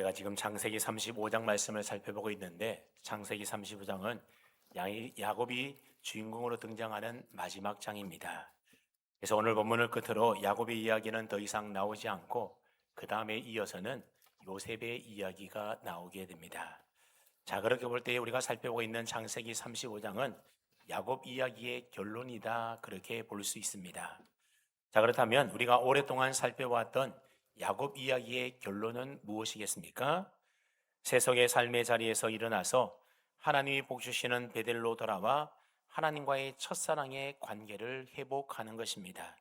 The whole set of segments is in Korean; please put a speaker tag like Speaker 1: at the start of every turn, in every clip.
Speaker 1: 우리가 지금 창세기 35장 말씀을 살펴보고 있는데 창세기 35장은 야곱이 주인공으로 등장하는 마지막 장입니다. 그래서 오늘 본문을 끝으로 야곱의 이야기는 더 이상 나오지 않고 그 다음에 이어서는 요셉의 이야기가 나오게 됩니다. 자, 그렇게 볼 때 우리가 살펴보고 있는 창세기 35장은 야곱 이야기의 결론이다, 그렇게 볼 수 있습니다. 자, 그렇다면 우리가 오랫동안 살펴왔던 야곱 이야기의 결론은 무엇이겠습니까? 세속의 삶의 자리에서 일어나서 하나님이 복 주시는 베델로 돌아와 하나님과의 첫사랑의 관계를 회복하는 것입니다.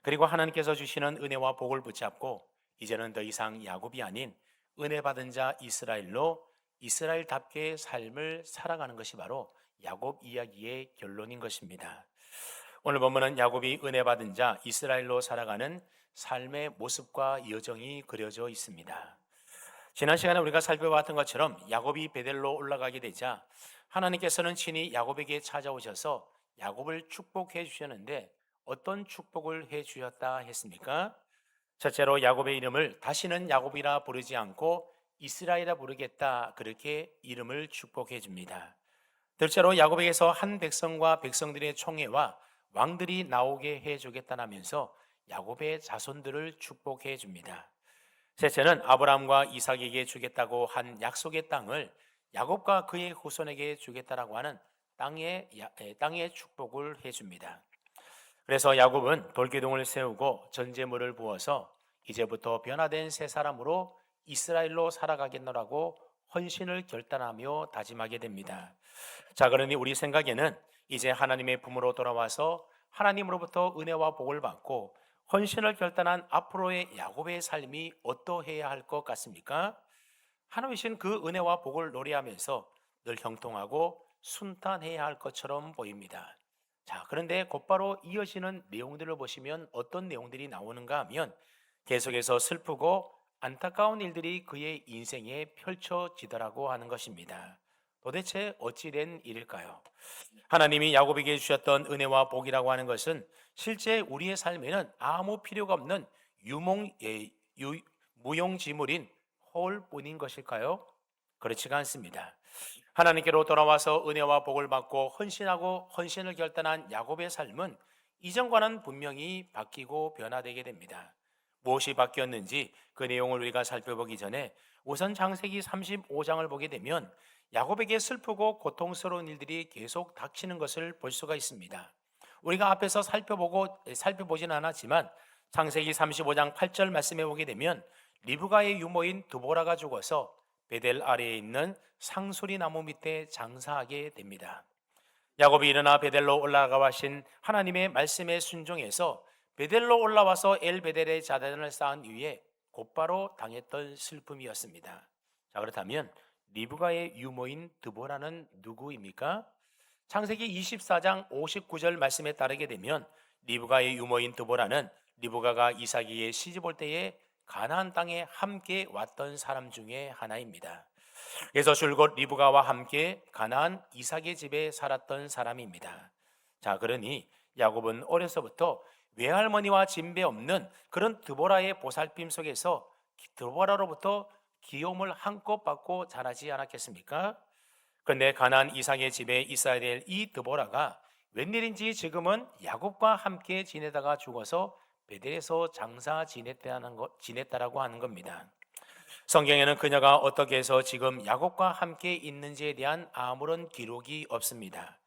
Speaker 1: 그리고 하나님께서 주시는 은혜와 복을 붙잡고 이제는 더 이상 야곱이 아닌 은혜 받은 자 이스라엘로 이스라엘답게 삶을 살아가는 것이 바로 야곱 이야기의 결론인 것입니다. 오늘 본문은 야곱이 은혜 받은 자 이스라엘로 살아가는 삶의 모습과 여정이 그려져 있습니다. 지난 시간에 우리가 살펴봤던 것처럼 야곱이 베델로 올라가게 되자 하나님께서는 친히 야곱에게 찾아오셔서 야곱을 축복해 주셨는데 어떤 축복을 해 주셨다 했습니까? 첫째로 야곱의 이름을 다시는 야곱이라 부르지 않고 이스라엘이라 부르겠다, 그렇게 이름을 축복해 줍니다. 둘째로 야곱에게서 한 백성과 백성들의 총회와 왕들이 나오게 해주겠다라면서 야곱의 자손들을 축복해 줍니다. 셋째는 아브라함과 이삭에게 주겠다고 한 약속의 땅을 야곱과 그의 후손에게 주겠다라고 하는 땅의 축복을 해줍니다. 그래서 야곱은 돌기둥을 세우고 전제물을 부어서 이제부터 변화된 새 사람으로 이스라엘로 살아가겠노라고 헌신을 결단하며 다짐하게 됩니다. 자, 그러니 우리 생각에는 이제 하나님의 품으로 돌아와서 하나님으로부터 은혜와 복을 받고 헌신을 결단한 앞으로의 야곱의 삶이 어떠해야 할 것 같습니까? 하나님이신 그 은혜와 복을 노래하면서 늘 형통하고 순탄해야 할 것처럼 보입니다. 자, 그런데 곧바로 이어지는 내용들을 보시면 어떤 내용들이 나오는가 하면 계속해서 슬프고 안타까운 일들이 그의 인생에 펼쳐지더라고 하는 것입니다. 도대체 어찌된 일일까요? 하나님이 야곱에게 주셨던 은혜와 복이라고 하는 것은 실제 우리의 삶에는 아무 필요가 없는 무용지물인 홀뿐인 것일까요? 그렇지가 않습니다. 하나님께로 돌아와서 은혜와 복을 받고 헌신을 결단한 야곱의 삶은 이전과는 분명히 바뀌고 변화되게 됩니다. 무엇이 바뀌었는지 그 내용을 우리가 살펴보기 전에 우선 창세기 35장을 보게 되면 야곱에게 슬프고 고통스러운 일들이 계속 닥치는 것을 볼 수가 있습니다. 우리가 앞에서 살펴보진 않았지만 창세기 35장 8절 말씀해 보게 되면 리브가의 유모인 드보라가 죽어서 베델 아래에 있는 상수리 나무 밑에 장사하게 됩니다. 야곱이 일어나 베델로 올라가 하신 하나님의 말씀에 순종해서 베델로 올라와서 엘베델의 자단을 쌓은 이후에 곧바로 당했던 슬픔이었습니다. 자, 그렇다면 리브가의 유모인 드보라는 누구입니까? 창세기 24장 59절 말씀에 따르게 되면 리브가의 유모인 드보라는 리브가가 이삭에게 시집 올 때에 가나안 땅에 함께 왔던 사람 중에 하나입니다. 그래서 줄곧 리브가와 함께 가나안 이삭의 집에 살았던 사람입니다. 자, 그러니 야곱은 어려서부터 외할머니와 진배 없는 그런 드보라의 보살핌 속에서 드보라로부터 귀여움을 한껏 받고 자라지 않았겠습니까? 그런데 가나안 이삭의 집에 있어야 될 이 드보라가 웬일인지 지금은 야곱과 함께 지내다가 죽어서 베델에서 장사 지냈다라고 하는 겁니다. 성경에는 그녀가 어떻게 해서 지금 야곱과 함께 있는지에 대한 아무런 기록이 없습니다.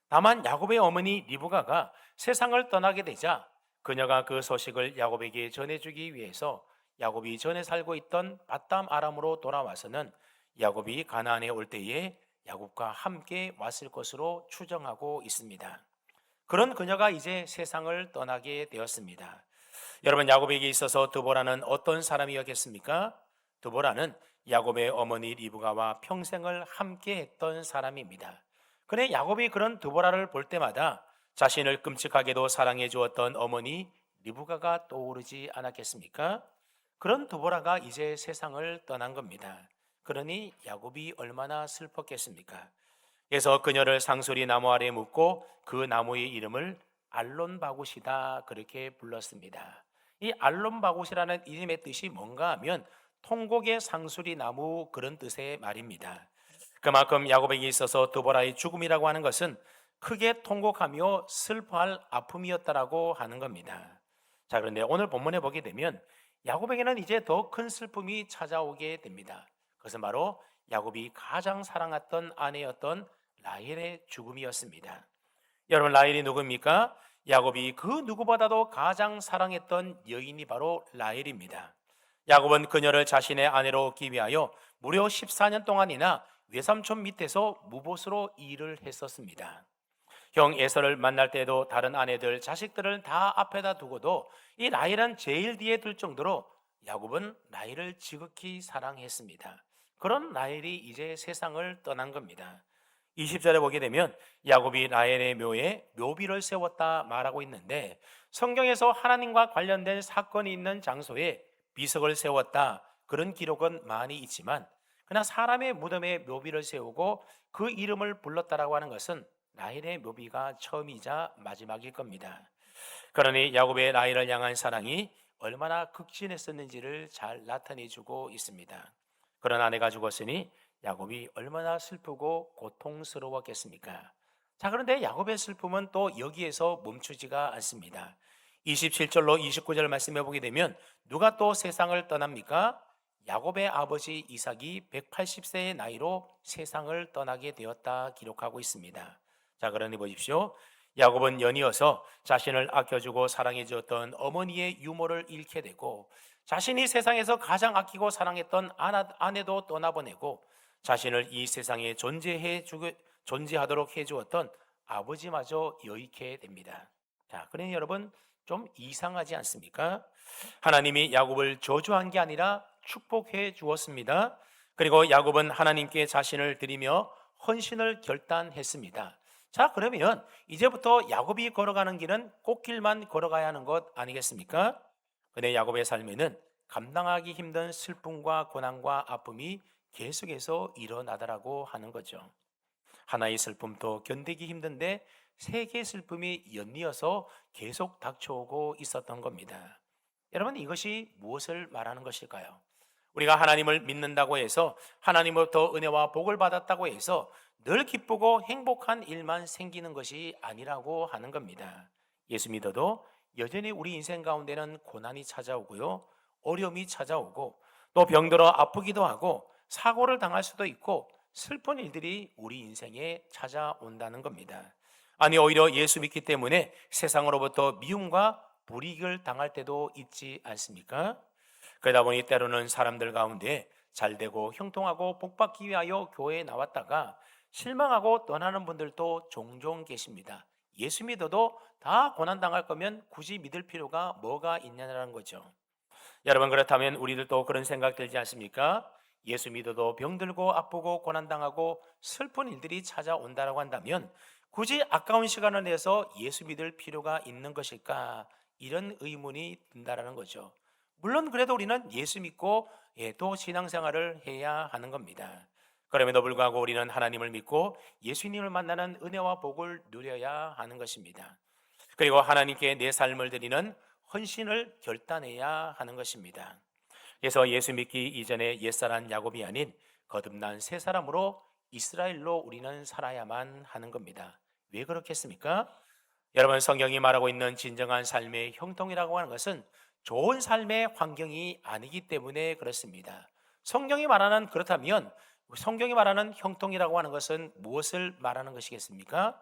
Speaker 1: 다만 야곱의 어머니 리브가가 세상을 떠나게 되자 그녀가 그 소식을 야곱에게 전해주기 위해서 야곱이 전에 살고 있던 밧담 아람으로 돌아와서는 야곱이 가나안에 올 때에 야곱과 함께 왔을 것으로 추정하고 있습니다. 그런 그녀가 이제 세상을 떠나게 되었습니다. 여러분, 야곱에게 있어서 드보라는 어떤 사람이었겠습니까? 드보라는 야곱의 어머니 리브가와 평생을 함께 했던 사람입니다. 그래, 야곱이 그런 드보라를 볼 때마다 자신을 끔찍하게도 사랑해 주었던 어머니 리브가가 떠오르지 않았겠습니까? 그런 드보라가 이제 세상을 떠난 겁니다. 그러니 야곱이 얼마나 슬펐겠습니까? 그래서 그녀를 상수리 나무 아래에 묻고 그 나무의 이름을 알론바굿이다, 그렇게 불렀습니다. 이 알론바굿이라는 이름의 뜻이 뭔가 하면 통곡의 상수리 나무 그런 뜻의 말입니다. 그만큼 야곱에게 있어서 드보라의 죽음이라고 하는 것은 크게 통곡하며 슬퍼할 아픔이었다라고 하는 겁니다. 자, 그런데 오늘 본문에 보게 되면 야곱에게는 이제 더 큰 슬픔이 찾아오게 됩니다. 그것은 바로 야곱이 가장 사랑했던 아내였던 라헬의 죽음이었습니다. 여러분, 라헬이 누구입니까? 야곱이 그 누구보다도 가장 사랑했던 여인이 바로 라헬입니다. 야곱은 그녀를 자신의 아내로 얻기 위하여 무려 14년 동안이나 외삼촌 밑에서 무보수로 일을 했었습니다. 형 에서를 만날 때도 다른 아내들, 자식들을 다 앞에다 두고도 이 라헬은 제일 뒤에 둘 정도로 야곱은 라헬을 지극히 사랑했습니다. 그런 라헬이 이제 세상을 떠난 겁니다. 20절에 보게 되면 야곱이 라헬의 묘에 묘비를 세웠다 말하고 있는데, 성경에서 하나님과 관련된 사건이 있는 장소에 비석을 세웠다 그런 기록은 많이 있지만, 그러나 사람의 무덤에 묘비를 세우고 그 이름을 불렀다라고 하는 것은 라헬의 묘비가 처음이자 마지막일 겁니다. 그러니 야곱의 라헬을 향한 사랑이 얼마나 극진했었는지를 잘 나타내주고 있습니다. 그런 아내가 죽었으니 야곱이 얼마나 슬프고 고통스러웠겠습니까? 자, 그런데 야곱의 슬픔은 또 여기에서 멈추지가 않습니다. 27절로 29절 말씀해 보게 되면 누가 또 세상을 떠납니까? 야곱의 아버지 이삭이 180세의 나이로 세상을 떠나게 되었다 기록하고 있습니다. 자, 그러니 보십시오. 야곱은 연이어서 자신을 아껴주고 사랑해 주었던 어머니의 유모를 잃게 되고, 자신이 세상에서 가장 아끼고 사랑했던 아내도 떠나보내고, 자신을 이 세상에 존재하도록 해주었던 아버지마저 여의게 됩니다. 자, 그러니 여러분, 좀 이상하지 않습니까? 하나님이 야곱을 저주한 게 아니라 축복해 주었습니다. 그리고 야곱은 하나님께 자신을 드리며 헌신을 결단했습니다. 자, 그러면 이제부터 야곱이 걸어가는 길은 꽃길만 걸어가야 하는 것 아니겠습니까? 근데 야곱의 삶에는 감당하기 힘든 슬픔과 고난과 아픔이 계속해서 일어나더라고 하는 거죠. 하나의 슬픔도 견디기 힘든데 세 개의 슬픔이 연이어서 계속 닥쳐오고 있었던 겁니다. 여러분, 이것이 무엇을 말하는 것일까요? 우리가 하나님을 믿는다고 해서, 하나님으로부터 은혜와 복을 받았다고 해서 늘 기쁘고 행복한 일만 생기는 것이 아니라고 하는 겁니다. 예수 믿어도 여전히 우리 인생 가운데는 고난이 찾아오고요, 어려움이 찾아오고, 또 병들어 아프기도 하고 사고를 당할 수도 있고 슬픈 일들이 우리 인생에 찾아온다는 겁니다. 아니, 오히려 예수 믿기 때문에 세상으로부터 미움과 불이익을 당할 때도 있지 않습니까? 그러다 보니 때로는 사람들 가운데 잘되고 형통하고 복받기 위하여 교회에 나왔다가 실망하고 떠나는 분들도 종종 계십니다. 예수 믿어도 다 고난당할 거면 굳이 믿을 필요가 뭐가 있냐는 거죠. 여러분, 그렇다면 우리들도 그런 생각 들지 않습니까? 예수 믿어도 병들고 아프고 고난당하고 슬픈 일들이 찾아온다고 한다면 굳이 아까운 시간을 내서 예수 믿을 필요가 있는 것일까? 이런 의문이 든다는 거죠. 물론 그래도 우리는 예수 믿고 또 신앙생활을 해야 하는 겁니다. 그럼에도 불구하고 우리는 하나님을 믿고 예수님을 만나는 은혜와 복을 누려야 하는 것입니다. 그리고 하나님께 내 삶을 드리는 헌신을 결단해야 하는 것입니다. 그래서 예수 믿기 이전에 옛사람 야곱이 아닌 거듭난 새 사람으로 이스라엘로 우리는 살아야만 하는 겁니다. 왜 그렇겠습니까? 여러분, 성경이 말하고 있는 진정한 삶의 형통이라고 하는 것은 좋은 삶의 환경이 아니기 때문에 그렇습니다. 그렇다면 성경이 말하는 형통이라고 하는 것은 무엇을 말하는 것이겠습니까?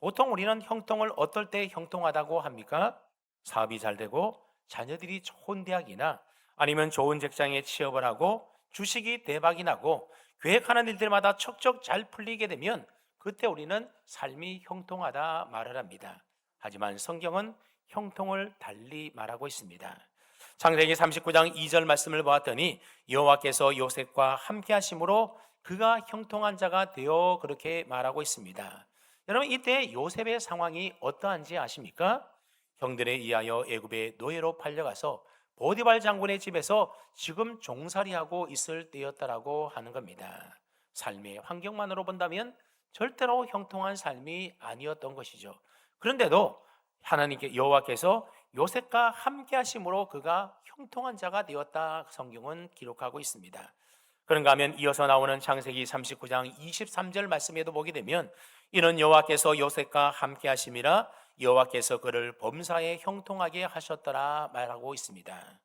Speaker 1: 보통 우리는 형통을 어떨 때 형통하다고 합니까? 사업이 잘 되고 자녀들이 좋은 대학이나 아니면 좋은 직장에 취업을 하고 주식이 대박이 나고 계획하는 일들마다 척척 잘 풀리게 되면 그때 우리는 삶이 형통하다 말을 합니다. 하지만 성경은 형통을 달리 말하고 있습니다. 창세기 39장 2절 말씀을 보았더니 여호와께서 요셉과 함께 하심으로 그가 형통한 자가 되어 그렇게 말하고 있습니다. 여러분, 이때 요셉의 상황이 어떠한지 아십니까? 형들에 의하여 애굽의 노예로 팔려가서 보디발 장군의 집에서 지금 종살이하고 있을 때였다라고 하는 겁니다. 삶의 환경만으로 본다면 절대로 형통한 삶이 아니었던 것이죠. 그런데도 하나님께 여호와께서 요셉과 함께 하심으로 그가 형통한 자가 되었다 성경은 기록하고 있습니다. 그런가 하면 이어서 나오는 창세기 39장 23절 말씀에도 보게 되면 이는 여호와께서 요셉과 함께 하심이라 여호와께서 그를 범사에 형통하게 하셨더라 말하고 있습니다.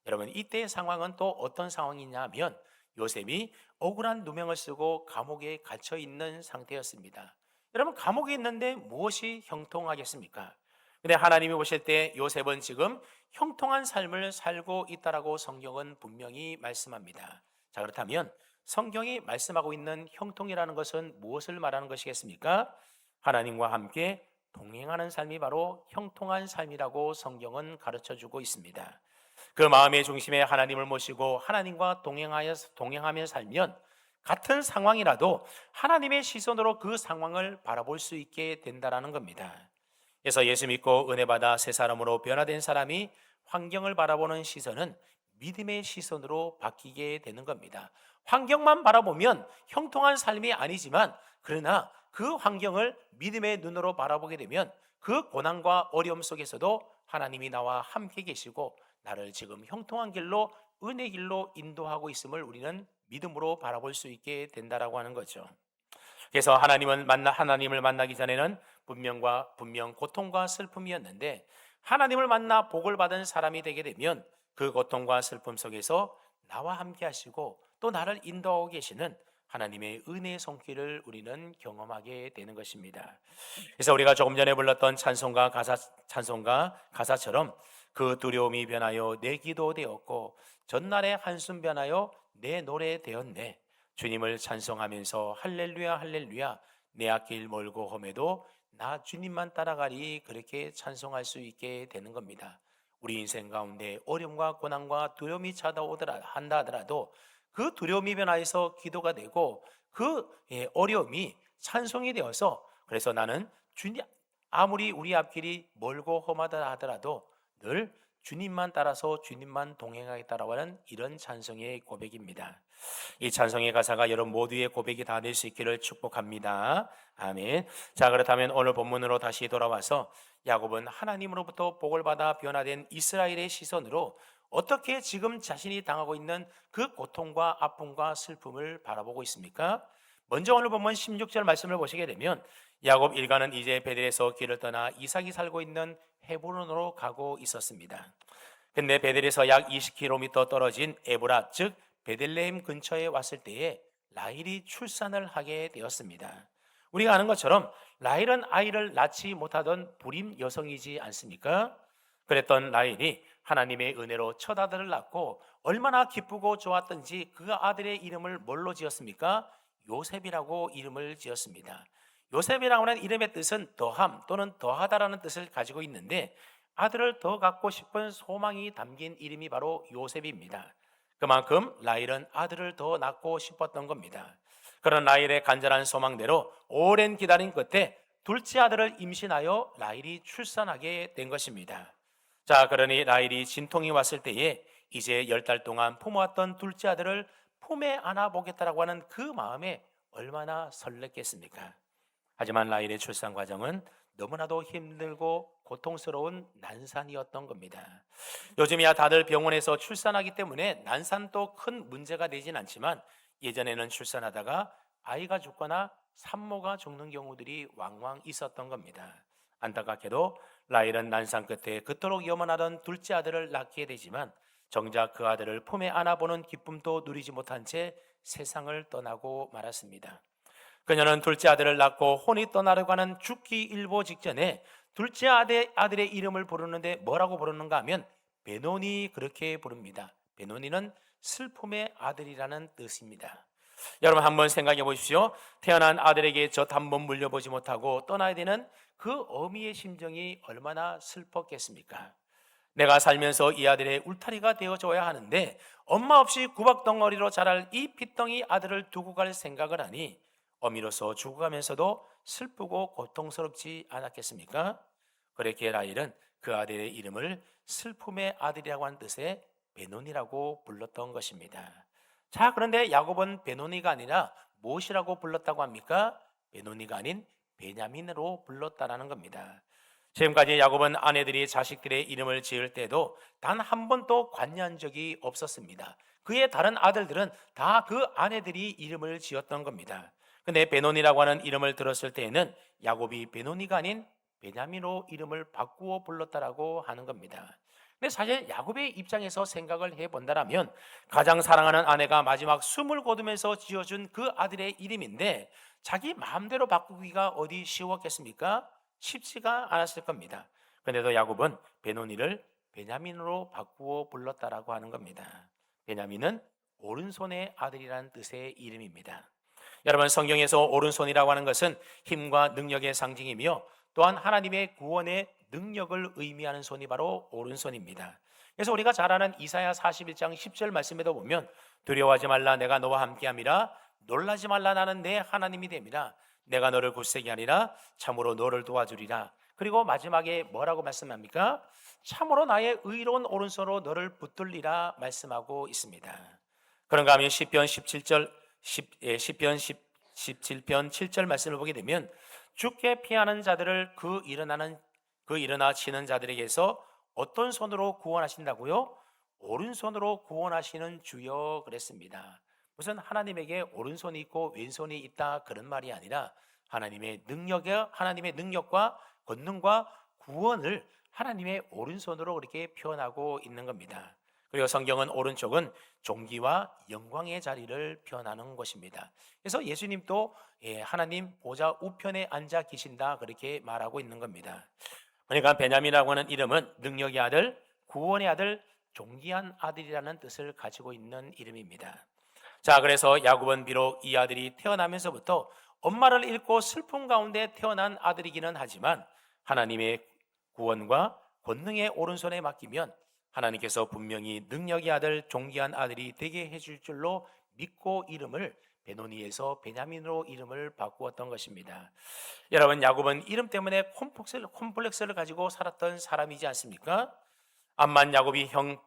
Speaker 1: 여러분 이때의 상황은 또 어떤 상황이냐면 요셉이 억울한 누명을 쓰고 감옥에 갇혀 있는 상태였습니다. 여러분 감옥에 있는데 무엇이 형통하겠습니까? 근데 하나님이 보실 때 요셉은 지금 형통한 삶을 살고 있다라고 성경은 분명히 말씀합니다. 자, 그렇다면 성경이 말씀하고 있는 형통이라는 것은 무엇을 말하는 것이겠습니까? 하나님과 함께 동행하는 삶이 바로 형통한 삶이라고 성경은 가르쳐 주고 있습니다. 그 마음의 중심에 하나님을 모시고 하나님과 동행하며 살면 같은 상황이라도 하나님의 시선으로 그 상황을 바라볼 수 있게 된다라는 겁니다. 그래서 예수 믿고 은혜 받아 새 사람으로 변화된 사람이 환경을 바라보는 시선은 믿음의 시선으로 바뀌게 되는 겁니다. 환경만 바라보면 형통한 삶이 아니지만 그러나 그 환경을 믿음의 눈으로 바라보게 되면 그 고난과 어려움 속에서도 하나님이 나와 함께 계시고 나를 지금 형통한 길로 은혜 길로 인도하고 있음을 우리는 믿음으로 바라볼 수 있게 된다라고 하는 거죠. 그래서 하나님을 만나기 전에는 분명 고통과 슬픔이었는데 하나님을 만나 복을 받은 사람이 되게 되면 그 고통과 슬픔 속에서 나와 함께 하시고 또 나를 인도하고 계시는 하나님의 은혜의 손길을 우리는 경험하게 되는 것입니다. 그래서 우리가 조금 전에 불렀던 찬송가 가사처럼 그 두려움이 변하여 내 기도 되었고 전날의 한숨 변하여 내 노래 되었네. 주님을 찬송하면서 할렐루야 할렐루야 내 앞길 멀고 험해도 나 주님만 따라가리 그렇게 찬송할 수 있게 되는 겁니다. 우리 인생 가운데 어려움과 고난과 두려움이 찾아오더라 한다 하더라도 그 두려움이 변화해서 기도가 되고 그 어려움이 찬송이 되어서 그래서 나는 주님 아무리 우리 앞길이 멀고 험하다 하더라도 늘 주님만 따라서 주님만 동행하겠다라고 하는 이런 찬송의 고백입니다. 이 찬송의 가사가 여러분 모두의 고백이 다 될 수 있기를 축복합니다. 아멘. 자, 그렇다면 오늘 본문으로 다시 돌아와서 야곱은 하나님으로부터 복을 받아 변화된 이스라엘의 시선으로 어떻게 지금 자신이 당하고 있는 그 고통과 아픔과 슬픔을 바라보고 있습니까? 먼저 오늘 본문 16절 말씀을 보시게 되면 야곱 일가는 이제 베델에서 길을 떠나 이삭이 살고 있는 헤브론으로 가고 있었습니다. 근데 베델에서 약 20km 떨어진 에브라 즉 베들레헴 근처에 왔을 때에 라헬이 출산을 하게 되었습니다. 우리가 아는 것처럼 라헬은 아이를 낳지 못하던 불임 여성이지 않습니까? 그랬던 라헬이 하나님의 은혜로 첫 아들을 낳고 얼마나 기쁘고 좋았던지 그 아들의 이름을 뭘로 지었습니까? 요셉이라고 이름을 지었습니다. 요셉이라고 하는 이름의 뜻은 더함 또는 더하다라는 뜻을 가지고 있는데 아들을 더 갖고 싶은 소망이 담긴 이름이 바로 요셉입니다. 그만큼 라헬은 아들을 더 낳고 싶었던 겁니다. 그런 라헬의 간절한 소망대로 오랜 기다림 끝에 둘째 아들을 임신하여 라헬이 출산하게 된 것입니다. 자, 그러니 라헬이 진통이 왔을 때에 이제 10달 동안 품어왔던 둘째 아들을 품에 안아보겠다라고 하는 그 마음에 얼마나 설렜겠습니까? 하지만 라헬의 출산 과정은 너무나도 힘들고 고통스러운 난산이었던 겁니다. 요즘이야 다들 병원에서 출산하기 때문에 난산도 큰 문제가 되진 않지만 예전에는 출산하다가 아이가 죽거나 산모가 죽는 경우들이 왕왕 있었던 겁니다. 안타깝게도 라헬은 난산 끝에 그토록 염원하던 둘째 아들을 낳게 되지만 정작 그 아들을 품에 안아보는 기쁨도 누리지 못한 채 세상을 떠나고 말았습니다. 그녀는 둘째 아들을 낳고 혼이 떠나려고 하는 죽기 일보 직전에 둘째 아들의 이름을 부르는데 뭐라고 부르는가 하면 베노니 그렇게 부릅니다. 베노니는 슬픔의 아들이라는 뜻입니다. 여러분 한번 생각해 보십시오. 태어난 아들에게 젖 한 번 물려보지 못하고 떠나야 되는 그 어미의 심정이 얼마나 슬펐겠습니까? 내가 살면서 이 아들의 울타리가 되어줘야 하는데 엄마 없이 구박덩어리로 자랄 이 핏덩이 아들을 두고 갈 생각을 하니 어미로서 죽어가면서도 슬프고 고통스럽지 않았겠습니까? 그렇게 라헬은 그 아들의 이름을 슬픔의 아들이라고 하는 뜻의 베논이라고 불렀던 것입니다. 자, 그런데 야곱은 베논이가 아니라 무엇이라고 불렀다고 합니까? 베논이가 아닌 베냐민으로 불렀다라는 겁니다. 지금까지 야곱은 아내들이 자식들의 이름을 지을 때도 단 한 번도 관여한 적이 없었습니다. 그의 다른 아들들은 다 그 아내들이 이름을 지었던 겁니다. 근데 베노니라고 하는 이름을 들었을 때에는 야곱이 베노니가 아닌 베냐민으로 이름을 바꾸어 불렀다라고 하는 겁니다. 근데 사실 야곱의 입장에서 생각을 해본다라면 가장 사랑하는 아내가 마지막 숨을 거두면서 지어준 그 아들의 이름인데 자기 마음대로 바꾸기가 어디 쉬웠겠습니까? 쉽지가 않았을 겁니다. 그런데도 야곱은 베노니를 베냐민으로 바꾸어 불렀다라고 하는 겁니다. 베냐민은 오른손의 아들이라는 뜻의 이름입니다. 여러분, 성경에서 오른손이라고 하는 것은 힘과 능력의 상징이며 또한 하나님의 구원의 능력을 의미하는 손이 바로 오른손입니다. 그래서 우리가 잘 아는 이사야 41장 10절 말씀에도 보면 두려워하지 말라 내가 너와 함께함이라 놀라지 말라 나는 내 하나님이 됨이라 내가 너를 굳세게 하리라 참으로 너를 도와주리라. 그리고 마지막에 뭐라고 말씀합니까? 참으로 나의 의로운 오른손으로 너를 붙들리라 말씀하고 있습니다. 그런가 하면 시편 17절 17편 7절 말씀을 보게 되면 주께 피하는 자들을 그 일어나 치는 자들에게서 어떤 손으로 구원하신다고요? 오른손으로 구원하시는 주여 그랬습니다. 무슨 하나님에게 오른손이 있고 왼손이 있다 그런 말이 아니라 하나님의 능력과 권능과 구원을 하나님의 오른손으로 그렇게 표현하고 있는 겁니다. 그리고 성경은 오른쪽은 존귀와 영광의 자리를 표현하는 것입니다. 그래서 예수님도 하나님 보좌 우편에 앉아 계신다 그렇게 말하고 있는 겁니다. 그러니까 베냐민이라고 하는 이름은 능력의 아들, 구원의 아들, 존귀한 아들이라는 뜻을 가지고 있는 이름입니다. 자, 그래서 야곱은 비록 이 아들이 태어나면서부터 엄마를 잃고 슬픔 가운데 태어난 아들이기는 하지만 하나님의 구원과 권능의 오른손에 맡기면 하나님께서 분명히 능력의 아들, 존귀한 아들이 되게 해줄 줄로 믿고 이름을 베노니에서 베냐민으로 이름을 바꾸었던 것입니다. 여러분, 야곱은 이름 때문에 콤플렉스를 가지고 살았던 사람이지 않습니까? 암만 야곱이 형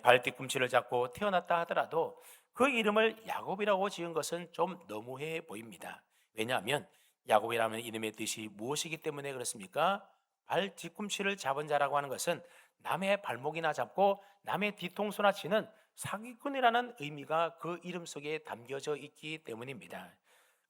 Speaker 1: 발 뒤꿈치를 잡고 태어났다 하더라도 그 이름을 야곱이라고 지은 것은 좀 너무해 보입니다. 왜냐하면 야곱이라는 이름의 뜻이 무엇이기 때문에 그렇습니까? 발 뒤꿈치를 잡은 자라고 하는 것은 남의 발목이나 잡고 남의 뒤통수나 치는 사기꾼이라는 의미가 그 이름 속에 담겨져 있기 때문입니다.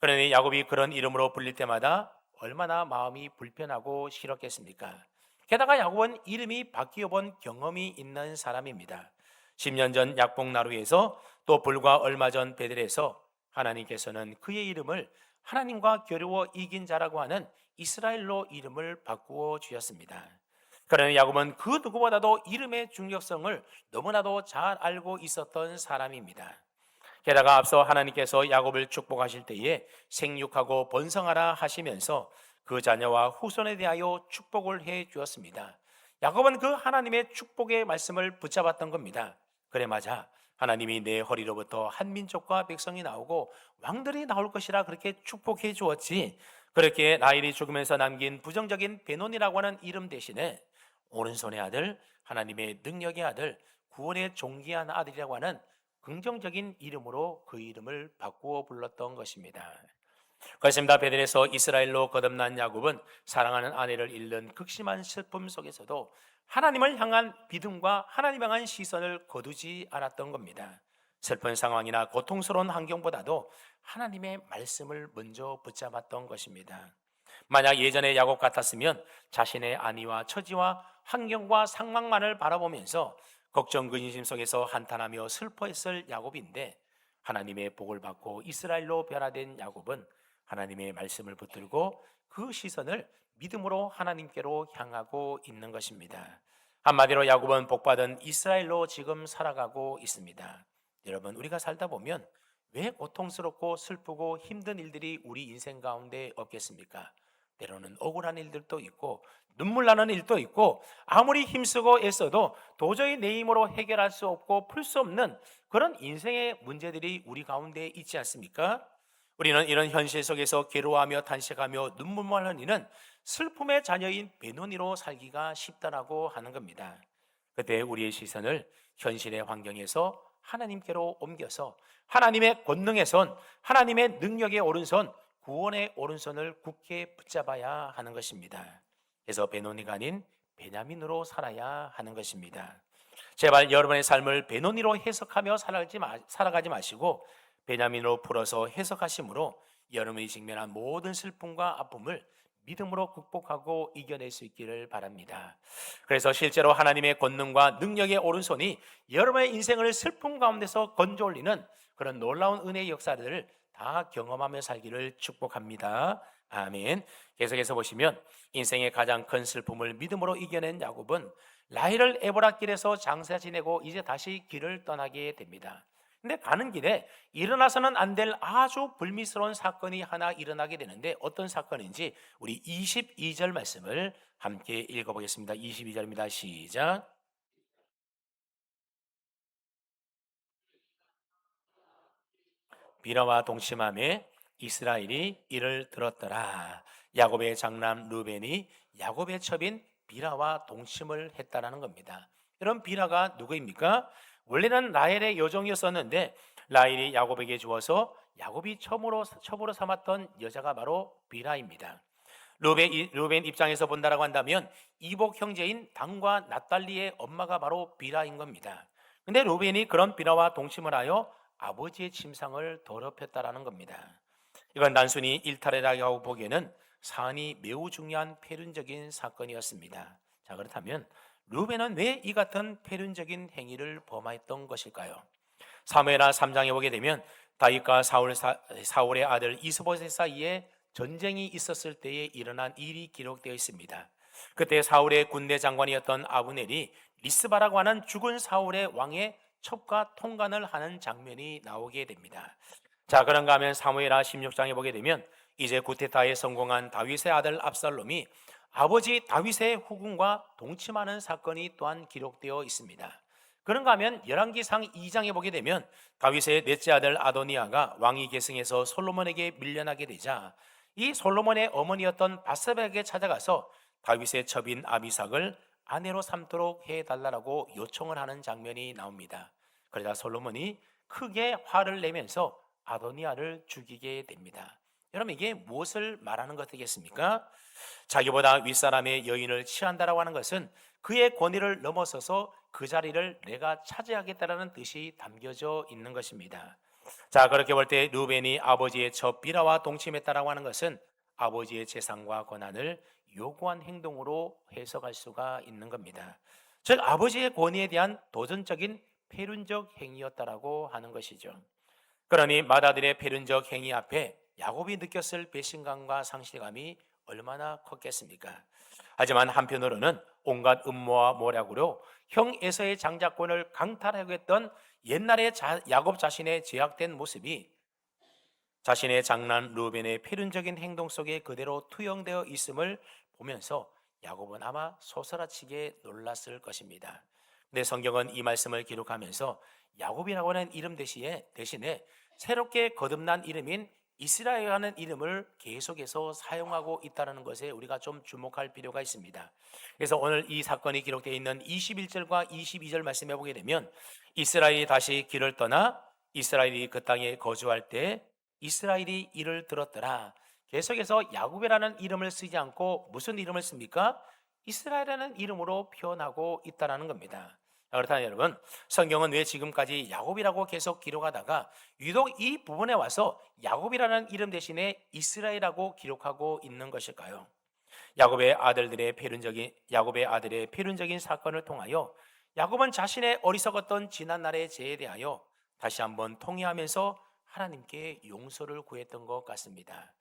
Speaker 1: 그러니 야곱이 그런 이름으로 불릴 때마다 얼마나 마음이 불편하고 싫었겠습니까? 게다가 야곱은 이름이 바뀌어 본 경험이 있는 사람입니다. 10년 전 약봉나루에서 또 불과 얼마 전 베델에서 하나님께서는 그의 이름을 하나님과 겨루어 이긴 자라고 하는 이스라엘로 이름을 바꾸어 주셨습니다. 그러나 야곱은 그 누구보다도 이름의 중요성을 너무나도 잘 알고 있었던 사람입니다. 게다가 앞서 하나님께서 야곱을 축복하실 때에 생육하고 번성하라 하시면서 그 자녀와 후손에 대하여 축복을 해 주었습니다. 야곱은 그 하나님의 축복의 말씀을 붙잡았던 겁니다. 그래 맞아. 하나님이 내 허리로부터 한 민족과 백성이 나오고 왕들이 나올 것이라 그렇게 축복해 주었지. 그렇게 라헬이 죽으면서 남긴 부정적인 베논이라고 하는 이름 대신에 오른손의 아들, 하나님의 능력의 아들, 구원의 존귀한 아들이라고 하는 긍정적인 이름으로 그 이름을 바꾸어 불렀던 것입니다. 그렇습니다. 베델에서 이스라엘로 거듭난 야곱은 사랑하는 아내를 잃는 극심한 슬픔 속에서도 하나님을 향한 믿음과 하나님 향한 시선을 거두지 않았던 겁니다. 슬픈 상황이나 고통스러운 환경보다도 하나님의 말씀을 먼저 붙잡았던 것입니다. 만약 예전의 야곱 같았으면 자신의 안위와 처지와 환경과 상황만을 바라보면서 걱정 근심 속에서 한탄하며 슬퍼했을 야곱인데 하나님의 복을 받고 이스라엘로 변화된 야곱은 하나님의 말씀을 붙들고 그 시선을 믿음으로 하나님께로 향하고 있는 것입니다. 한마디로 야곱은 복받은 이스라엘로 지금 살아가고 있습니다. 여러분, 우리가 살다 보면 왜 고통스럽고 슬프고 힘든 일들이 우리 인생 가운데 없겠습니까? 때로는 억울한 일들도 있고 눈물 나는 일도 있고 아무리 힘쓰고 애써도 도저히 내 힘으로 해결할 수 없고 풀 수 없는 그런 인생의 문제들이 우리 가운데 있지 않습니까? 우리는 이런 현실 속에서 괴로워하며 탄식하며 눈물만 흘리는 슬픔의 자녀인 베노니로 살기가 쉽다라고 하는 겁니다. 그때 우리의 시선을 현실의 환경에서 하나님께로 옮겨서 하나님의 권능의 손, 하나님의 능력의 오른손, 구원의 오른손을 굳게 붙잡아야 하는 것입니다. 그래서 베노니가 아닌 베냐민으로 살아야 하는 것입니다. 제발 여러분의 삶을 베노니로 해석하며 살아가지 마시고 베냐민으로 풀어서 해석하심으로 여러분이 직면한 모든 슬픔과 아픔을 믿음으로 극복하고 이겨낼 수 있기를 바랍니다. 그래서 실제로 하나님의 권능과 능력의 오른손이 여러분의 인생을 슬픔 가운데서 건져 올리는 그런 놀라운 은혜의 역사들을 다 경험하며 살기를 축복합니다. 아멘. 계속해서 보시면 인생의 가장 큰 슬픔을 믿음으로 이겨낸 야곱은 라헬을 에보라 길에서 장사 지내고 이제 다시 길을 떠나게 됩니다. 근데 가는 길에 일어나서는 안 될 아주 불미스러운 사건이 하나 일어나게 되는데 어떤 사건인지 우리 22절 말씀을 함께 읽어보겠습니다. 22절입니다. 시작. 비라와 동침함에 이스라엘이 이를 들었더라. 야곱의 장남 루벤이 야곱의 첩인 비라와 동침을 했다라는 겁니다. 이런 비라가 누구입니까? 원래는 라헬의 여종이었었는데 라헬이 야곱에게 주어서 야곱이 첩으로 삼았던 여자가 바로 비라입니다. 루벤 입장에서 본다라고 한다면 이복 형제인 단과 낫달리의 엄마가 바로 비라인 겁니다. 근데 루벤이 그런 비라와 동침을 하여 아버지의 침상을 더럽혔다라는 겁니다. 이건 단순히 일탈이라고 보기에는 사안이 매우 중요한 폐륜적인 사건이었습니다. 자, 그렇다면 루벤은 왜 이 같은 폐륜적인 행위를 범하였던 것일까요? 사무엘하 3장에 보게 되면 다윗과 사울의 아들 이스보셋 사이에 전쟁이 있었을 때에 일어난 일이 기록되어 있습니다. 그때 사울의 군대 장관이었던 아브넬이 리스바라고 하는 죽은 사울의 왕의 첩과 통관을 하는 장면이 나오게 됩니다. 자, 그런가 하면 사무엘하 16장에 보게 되면 이제 구테타에 성공한 다윗의 아들 압살롬이 아버지 다윗의 후궁과 동침하는 사건이 또한 기록되어 있습니다. 그런가 하면 열왕기상 2장에 보게 되면 다윗의 넷째 아들 아도니아가 왕위 계승에서 솔로몬에게 밀려나게 되자 이 솔로몬의 어머니였던 바세바에게 찾아가서 다윗의 첩인 아비삭을 아내로 삼도록 해달라고 요청을 하는 장면이 나옵니다. 그러자 솔로몬이 크게 화를 내면서 아도니아를 죽이게 됩니다. 여러분, 이게 무엇을 말하는 것 되겠습니까? 자기보다 윗사람의 여인을 취한다라고 하는 것은 그의 권위를 넘어서서 그 자리를 내가 차지하겠다라는 뜻이 담겨져 있는 것입니다. 자, 그렇게 볼 때 루벤이 아버지의 첩 비라와 동침했다라고 하는 것은 아버지의 재산과 권한을 요구한 행동으로 해석할 수가 있는 겁니다. 즉 아버지의 권위에 대한 도전적인 폐륜적 행위였다라고 하는 것이죠. 그러니 맏아들의 폐륜적 행위 앞에 야곱이 느꼈을 배신감과 상실감이 얼마나 컸겠습니까? 하지만 한편으로는 온갖 음모와 모략으로 형 에서의 장자권을 강탈하려고 했던 옛날의 야곱 자신의 죄악된 모습이 자신의 장남 루벤의 필연적인 행동 속에 그대로 투영되어 있음을 보면서 야곱은 아마 소스라치게 놀랐을 것입니다. 근데 성경은 이 말씀을 기록하면서 야곱이라고 하는 이름 대신에 새롭게 거듭난 이름인 이스라엘이라는 이름을 계속해서 사용하고 있다는 것에 우리가 좀 주목할 필요가 있습니다. 그래서 오늘 이 사건이 기록되어 있는 21절과 22절 말씀해 보게 되면 이스라엘이 다시 길을 떠나 이스라엘이 그 땅에 거주할 때 이스라엘이 이를 들었더라. 계속해서 야곱이라는 이름을 쓰지 않고 무슨 이름을 씁니까? 이스라엘이라는 이름으로 표현하고 있다는 겁니다. 그렇다면 여러분, 성경은 왜 지금까지 야곱이라고 계속 기록하다가 유독 이 부분에 와서 야곱이라는 이름 대신에 이스라엘이라고 기록하고 있는 것일까요? 야곱의 아들의 필연적인 사건을 통하여 야곱은 자신의 어리석었던 지난날의 죄에 대하여 다시 한번 통회하면서 하나님께 용서를 구했던 것 같습니다.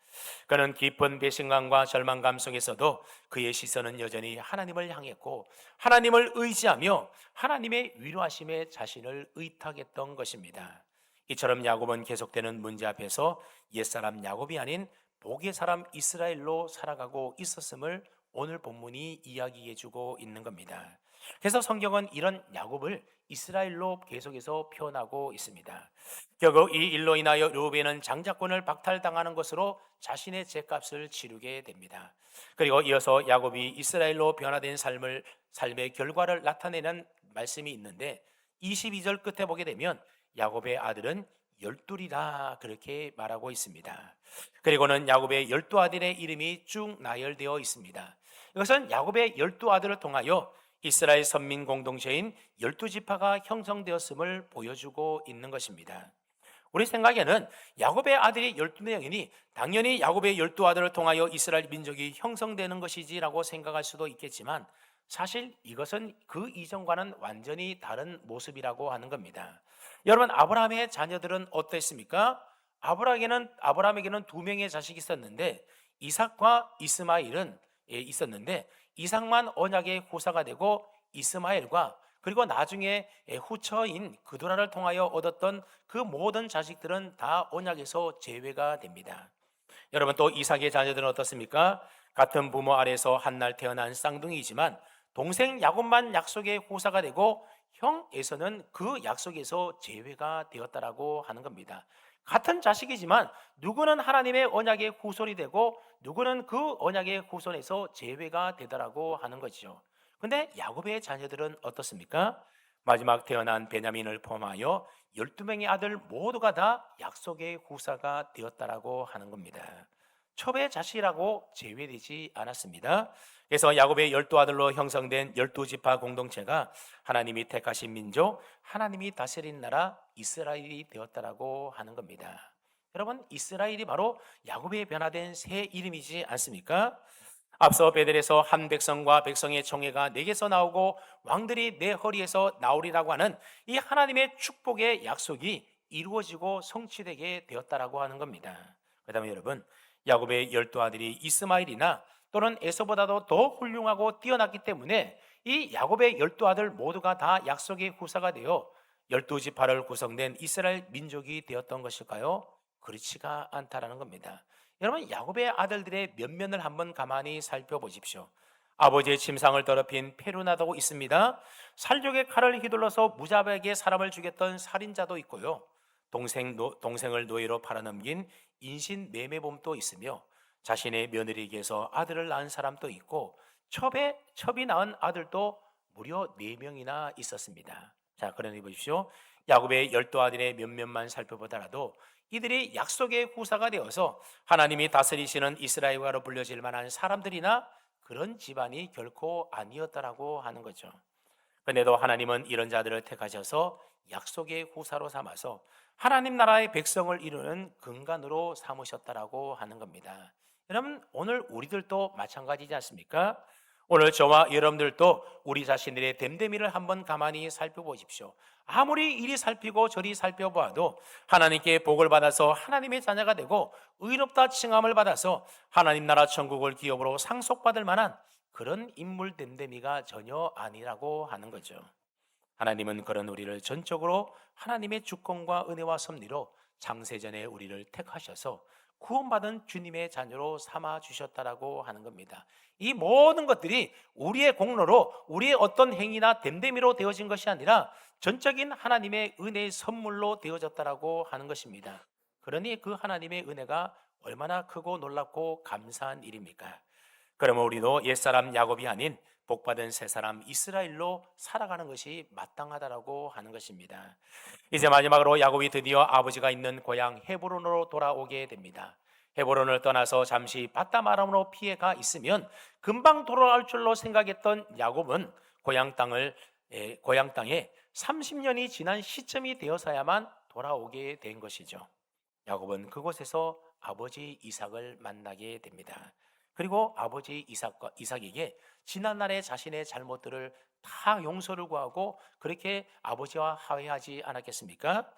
Speaker 1: 그는 깊은 배신감과 절망감 속에서도 그의 시선은 여전히 하나님을 향했고 하나님을 의지하며 하나님의 위로하심에 자신을 의탁했던 것입니다. 이처럼 야곱은 계속되는 문제 앞에서 옛사람 야곱이 아닌 복의 사람 이스라엘로 살아가고 있었음을 오늘 본문이 이야기해주고 있는 겁니다. 그래서 성경은 이런 야곱을 이스라엘로 계속해서 표현하고 있습니다. 결국 이 일로 인하여 르우벤은 장자권을 박탈당하는 것으로 자신의 죄값을 치르게 됩니다. 그리고 이어서 야곱이 이스라엘로 변화된 삶의 결과를 나타내는 말씀이 있는데 22절 끝에 보게 되면 야곱의 아들은 열둘이라 그렇게 말하고 있습니다. 그리고는 야곱의 12 아들의 이름이 쭉 나열되어 있습니다. 이것은 야곱의 12아들을 통하여 이스라엘 선민 공동체인 12지파가 형성되었음을 보여주고 있는 것입니다. 우리 생각에는 야곱의 아들이 12명이니 당연히 야곱의 12아들을 통하여 이스라엘 민족이 형성되는 것이지라고 생각할 수도 있겠지만, 사실 이것은 그 이전과는 완전히 다른 모습이라고 하는 겁니다. 여러분, 아브라함의 자녀들은 어땠습니까? 아브라함에게는 두 명의 자식이 있었는데, 이삭과 이스마엘은 있었는데, 이삭만 언약의 후사가 되고 이스마엘과 그리고 나중에 후처인 그두라를 통하여 얻었던 그 모든 자식들은 다 언약에서 제외가 됩니다. 여러분, 또 이삭의 자녀들은 어떻습니까? 같은 부모 아래서 한날 태어난 쌍둥이이지만 동생 야곱만 약속의 후사가 되고 형 에서는 그 약속에서 제외가 되었다라고 하는 겁니다. 같은 자식이지만 누구는 하나님의 언약의 후손이 되고 누구는 그 언약의 후손에서 제외가 되더라고 하는 거죠. 근데 야곱의 자녀들은 어떻습니까? 마지막 태어난 베냐민을 포함하여 12명의 아들 모두가 다 약속의 후사가 되었다라고 하는 겁니다. 첩의 자식이라고 제외되지 않았습니다. 그래서 야곱의 12아들로 형성된 12지파 공동체가 하나님이 택하신 민족, 하나님이 다스린 나라 이스라엘이 되었다라고 하는 겁니다. 여러분, 이스라엘이 바로 야곱의 변화된 새 이름이지 않습니까? 앞서 베델에서 한 백성과 백성의 총회가 내게서 나오고 왕들이 내 허리에서 나오리라고 하는 이 하나님의 축복의 약속이 이루어지고 성취되게 되었다라고 하는 겁니다. 그다음에 여러분, 야곱의 12아들이 이스마엘이나 또는 에서보다도 더 훌륭하고 뛰어났기 때문에 이 야곱의 12아들 모두가 다 약속의 후사가 되어 12지파를 구성된 이스라엘 민족이 되었던 것일까요? 그렇지가 않다라는 겁니다. 여러분, 야곱의 아들들의 면면을 한번 가만히 살펴보십시오. 아버지의 침상을 더럽힌 페루나도 있습니다. 살족의 칼을 휘둘러서 무자비하게 사람을 죽였던 살인자도 있고요. 동생을 노예로 팔아넘긴 인신매매범도 있으며 자신의 며느리에게서 아들을 낳은 사람도 있고 첩이 낳은 아들도 무려 4명이나 있었습니다. 자, 그러니 보십시오. 야곱의 12아들의 면면만 살펴보더라도 이들이 약속의 후사가 되어서 하나님이 다스리시는 이스라엘과로 불려질 만한 사람들이나 그런 집안이 결코 아니었다라고 하는 거죠. 그런데도 하나님은 이런 자들을 택하셔서 약속의 후사로 삼아서 하나님 나라의 백성을 이루는 근간으로 삼으셨다라고 하는 겁니다. 여러분, 오늘 우리들도 마찬가지지 않습니까? 오늘 저와 여러분들도 우리 자신들의 됨됨이를 한번 가만히 살펴보십시오. 아무리 이리 살피고 저리 살펴보아도 하나님께 복을 받아서 하나님의 자녀가 되고 의롭다 칭함을 받아서 하나님 나라 천국을 기업으로 상속받을 만한 그런 인물 됨됨이가 전혀 아니라고 하는 거죠. 하나님은 그런 우리를 전적으로 하나님의 주권과 은혜와 섭리로 창세전에 우리를 택하셔서 구원받은 주님의 자녀로 삼아 주셨다라고 하는 겁니다. 이 모든 것들이 우리의 공로로 우리의 어떤 행위나 됨됨이로 되어진 것이 아니라 전적인 하나님의 은혜의 선물로 되어졌다라고 하는 것입니다. 그러니 그 하나님의 은혜가 얼마나 크고 놀랍고 감사한 일입니까? 그러면 우리도 옛사람 야곱이 아닌 복받은 새사람 이스라엘로 살아가는 것이 마땅하다라고 하는 것입니다. 이제 마지막으로 야곱이 드디어 아버지가 있는 고향 헤브론으로 돌아오게 됩니다. 헤브론을 떠나서 잠시 바담 아람으로 피해가 있으면 금방 돌아올 줄로 생각했던 야곱은 고향 땅에 30년이 지난 시점이 되어서야만 돌아오게 된 것이죠. 야곱은 그곳에서 아버지 이삭을 만나게 됩니다. 그리고 아버지 이삭에게 지난날의 자신의 잘못들을 다 용서를 구하고 그렇게 아버지와 화해하지 않았겠습니까?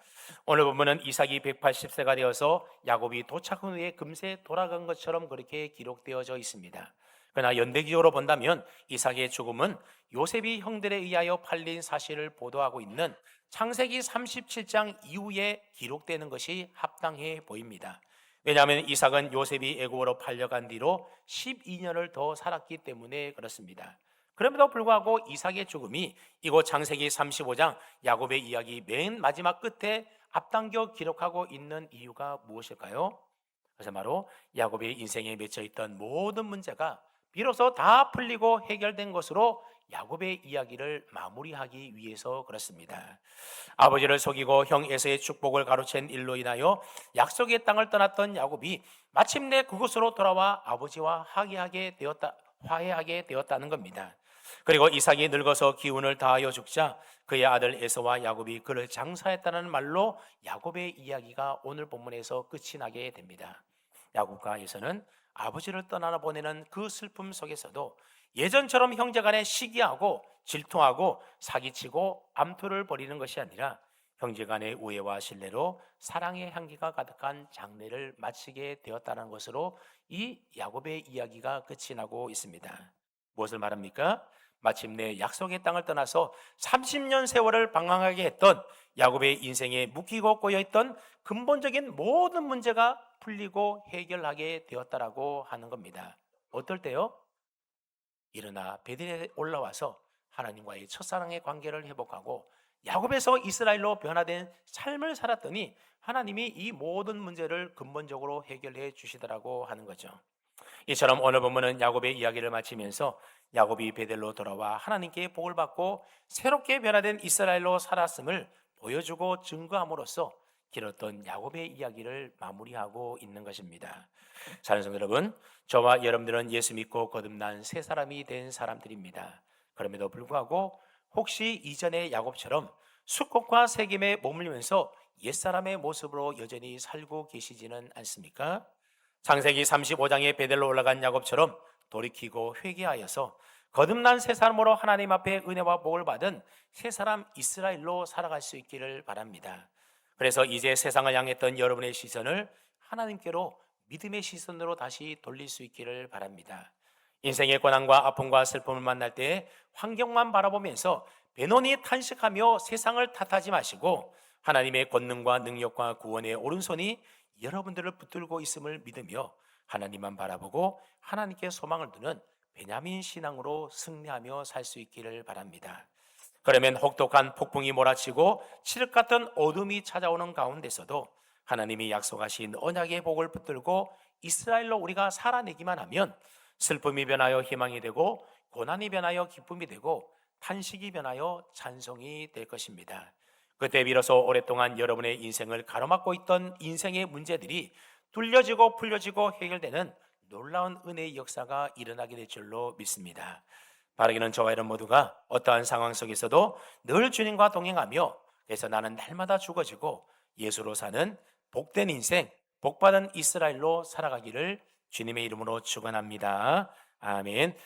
Speaker 1: 오늘 보면은 이삭이 180세가 되어서 야곱이 도착한 후에 금세 돌아간 것처럼 그렇게 기록되어져 있습니다. 그러나 연대기적으로 본다면 이삭의 죽음은 요셉이 형들에 의하여 팔린 사실을 보도하고 있는 창세기 37장 이후에 기록되는 것이 합당해 보입니다. 왜냐하면 이삭은 요셉이 애굽으로 팔려간 뒤로 12년을 더 살았기 때문에 그렇습니다. 그럼에도 불구하고 이삭의 죽음이 이곳 창세기 35장 야곱의 이야기 맨 마지막 끝에 앞당겨 기록하고 있는 이유가 무엇일까요? 그래서 바로 야곱의 인생에 맺혀 있던 모든 문제가 비로소 다 풀리고 해결된 것으로 야곱의 이야기를 마무리하기 위해서 그렇습니다. 아버지를 속이고 형 에서의 축복을 가로챈 일로 인하여 약속의 땅을 떠났던 야곱이 마침내 그곳으로 돌아와 화해하게 되었다는 겁니다. 그리고 이삭이 늙어서 기운을 다하여 죽자 그의 아들 에서와 야곱이 그를 장사했다는 말로 야곱의 이야기가 오늘 본문에서 끝이 나게 됩니다. 야곱과 에서는 아버지를 떠나 보내는 그 슬픔 속에서도 예전처럼 형제간에 시기하고 질투하고 사기치고 암투를 벌이는 것이 아니라 형제간의 우애와 신뢰로 사랑의 향기가 가득한 장례를 마치게 되었다는 것으로 이 야곱의 이야기가 끝이 나고 있습니다. 무엇을 말합니까? 마침내 약속의 땅을 떠나서 30년 세월을 방황하게 했던 야곱의 인생에 묶이고 꼬여있던 근본적인 모든 문제가 풀리고 해결하게 되었다라고 하는 겁니다. 어떨 때요? 일어나 베들에 올라와서 하나님과의 첫사랑의 관계를 회복하고 야곱에서 이스라엘로 변화된 삶을 살았더니 하나님이 이 모든 문제를 근본적으로 해결해 주시더라고 하는 거죠. 이처럼 오늘 본문은 야곱의 이야기를 마치면서 야곱이 베델로 돌아와 하나님께 복을 받고 새롭게 변화된 이스라엘로 살았음을 보여주고 증거함으로써 길었던 야곱의 이야기를 마무리하고 있는 것입니다. 사랑하는 성도 여러분, 저와 여러분들은 예수 믿고 거듭난 새 사람이 된 사람들입니다. 그럼에도 불구하고 혹시 이전의 야곱처럼 수컷과 세겜에 머물면서 옛사람의 모습으로 여전히 살고 계시지는 않습니까? 창세기 35장에 베델로 올라간 야곱처럼 돌이키고 회개하여서 거듭난 새 사람으로 하나님 앞에 은혜와 복을 받은 새 사람 이스라엘로 살아갈 수 있기를 바랍니다. 그래서 이제 세상을 향했던 여러분의 시선을 하나님께로 믿음의 시선으로 다시 돌릴 수 있기를 바랍니다. 인생의 고난과 아픔과 슬픔을 만날 때 환경만 바라보면서 배논이 탄식하며 세상을 탓하지 마시고 하나님의 권능과 능력과 구원의 오른손이 여러분들을 붙들고 있음을 믿으며 하나님만 바라보고 하나님께 소망을 두는 베냐민 신앙으로 승리하며 살 수 있기를 바랍니다. 그러면 혹독한 폭풍이 몰아치고 칠흑 같은 어둠이 찾아오는 가운데서도 하나님이 약속하신 언약의 복을 붙들고 이스라엘로 우리가 살아내기만 하면 슬픔이 변하여 희망이 되고 고난이 변하여 기쁨이 되고 탄식이 변하여 찬송이 될 것입니다. 그때 비로소 오랫동안 여러분의 인생을 가로막고 있던 인생의 문제들이 뚫려지고 풀려지고 해결되는 놀라운 은혜의 역사가 일어나게 될 줄로 믿습니다. 바라기는 저와 여러분 모두가 어떠한 상황 속에서도 늘 주님과 동행하며 그래서 나는 날마다 죽어지고 예수로 사는 복된 인생, 복받은 이스라엘로 살아가기를 주님의 이름으로 축원합니다. 아멘.